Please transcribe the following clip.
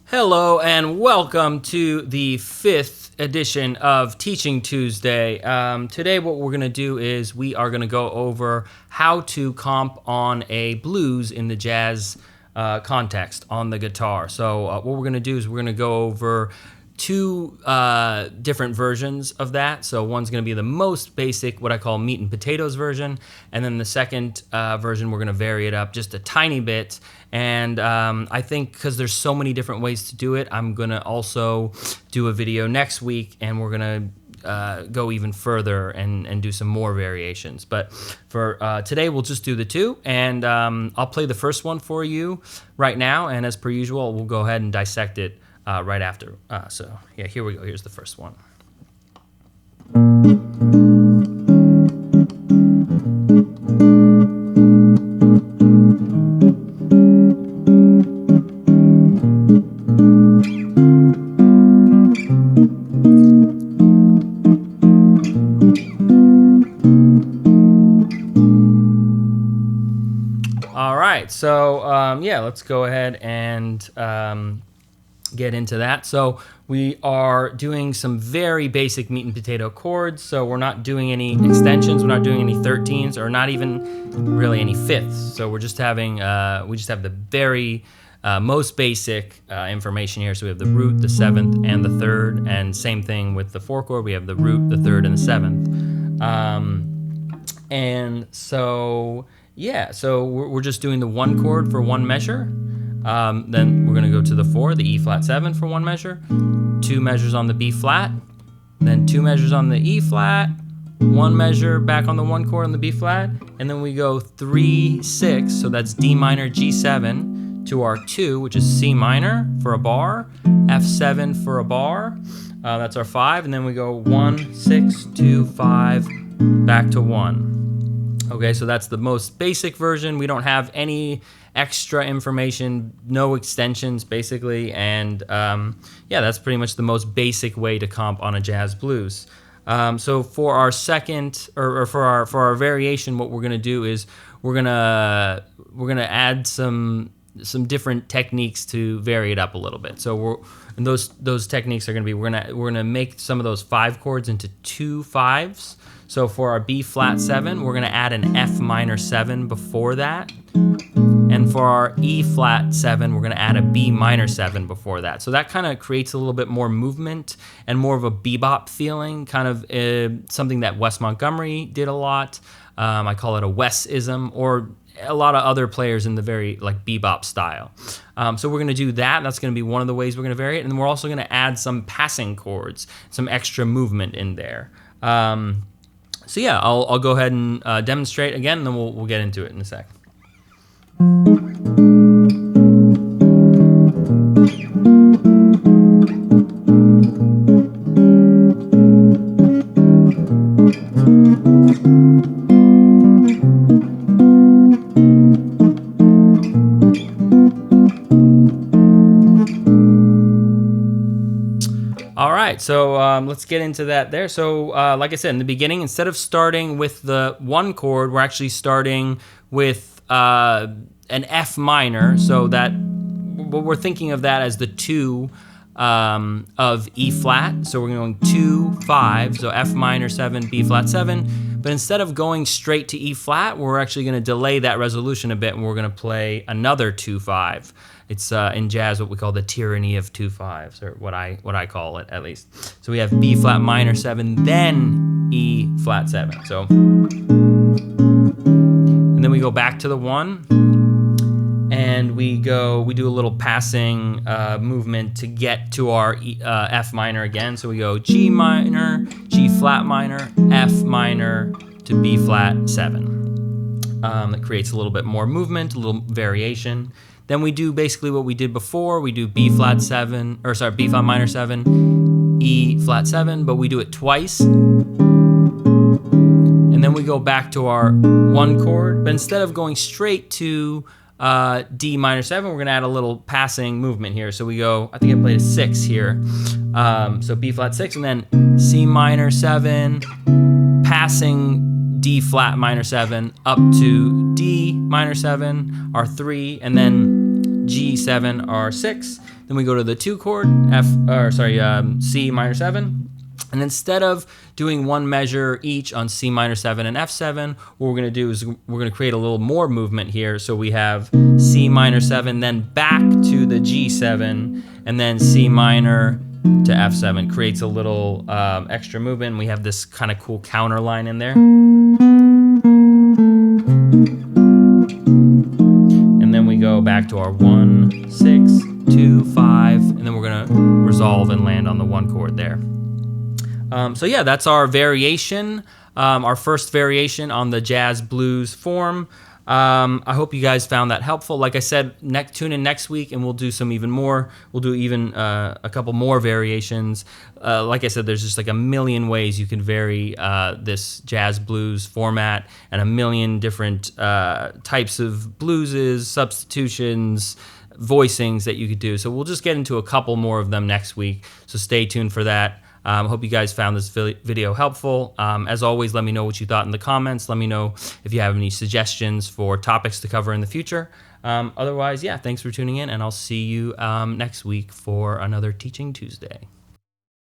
Hello and welcome to the 5th edition of Teaching Tuesday. Today what we're going to do is we are going to go over how to comp on a blues in the jazz context on the guitar. So what we're going to do is we're going to go over two different versions of that. So one's going to be the most basic, what I call meat and potatoes version, and then the second version we're going to vary it up just a tiny bit. And I think because there's so many different ways to do it, I'm going to also do a video next week, and we're going to go even further and do some more variations. But for today, we'll just do the two, and I'll play the first one for you right now, and as per usual, we'll go ahead and dissect it right after. So yeah, here we go. Here's the first one. All right, so yeah, let's go ahead and get into that. So we are doing some very basic meat and potato chords. So we're not doing any extensions, we're not doing any 13s, or not even really any fifths. So we're just having, we just have the very most basic information here. So we have the root, the 7th, and the 3rd, and same thing with the 4 chord. We have the root, the 3rd, and the 7th. And so, yeah, so we're just doing the 1 chord for 1 measure. Then we're going to go to the 4, the E flat 7 for 1 measure, 2 measures on the B flat, then 2 measures on the E flat, 1 measure back on the 1 chord on the B flat, and then we go 3, 6, so that's D minor, G7, to our 2, which is C minor for a bar, F7 for a bar, that's our 5, and then we go 1, 6, 2, 5, back to 1. Okay, so that's the most basic version. We don't have any extra information, no extensions basically, and yeah, that's pretty much the most basic way to comp on a jazz blues. So for our second, or for our variation, what we're gonna do is we're gonna add some different techniques to vary it up a little bit. So those techniques are gonna be we're gonna make some of those 5 chords into 2 5s. So for our B flat 7, we're gonna add an F minor 7 before that. And for our E flat 7, we're gonna add a B minor 7 before that. So that kind of creates a little bit more movement and more of a bebop feeling, kind of something that Wes Montgomery did a lot. I call it a Wes-ism, or a lot of other players in the very like bebop style. So we're gonna do that. That's gonna be one of the ways we're gonna vary it. And then we're also gonna add some passing chords, some extra movement in there. So yeah, I'll go ahead and demonstrate again, and then we'll get into it in a sec. All right, so let's get into that there. So like I said in the beginning, instead of starting with the 1 chord, we're actually starting with an F minor. So that we're thinking of that as the 2 of E flat. So we're going 2, 5, so F minor 7, B flat 7. But instead of going straight to E flat, we're actually going to delay that resolution a bit, and we're going to play another 2 5. It's in jazz what we call the tyranny of 2 5s, or what I call it at least. So we have B flat minor 7, then E flat 7. So, and then we go back to the 1, and we do a little passing movement to get to our F minor again. So we go G minor, G flat minor, F minor to B flat 7. That creates a little bit more movement, a little variation. Then we do basically what we did before. We do B flat 7, or sorry, B flat minor 7, E flat 7, but we do it twice. And then we go back to our 1 chord, but instead of going straight to D minor 7, we're gonna add a little passing movement here. So we go, I think I played a 6 here. So B flat 6, and then C minor 7, passing D flat minor 7 up to D minor 7, R3, and then G7, R6, Then we go to the 2 chord, C minor 7. And instead of doing one measure each on C minor 7 and F7, what we're going to do is we're going to create a little more movement here. So we have C minor 7, then back to the G7, and then C minor to F7. Creates a little extra movement. We have this kind of cool counter line in there. And then we go back to our 1, 6, 2, 5, and then we're going to resolve and land on the 1 chord there. So yeah, that's our variation, our first variation on the jazz blues form. I hope you guys found that helpful. Like I said, tune in next week and we'll do some even more. We'll do even a couple more variations. Like I said, there's just like a million ways you can vary this jazz blues format, and a million different types of blueses, substitutions, voicings that you could do. So we'll just get into a couple more of them next week. So stay tuned for that. I hope you guys found this video helpful. As always, let me know what you thought in the comments. Let me know if you have any suggestions for topics to cover in the future. Otherwise, yeah, thanks for tuning in, and I'll see you next week for another Teaching Tuesday.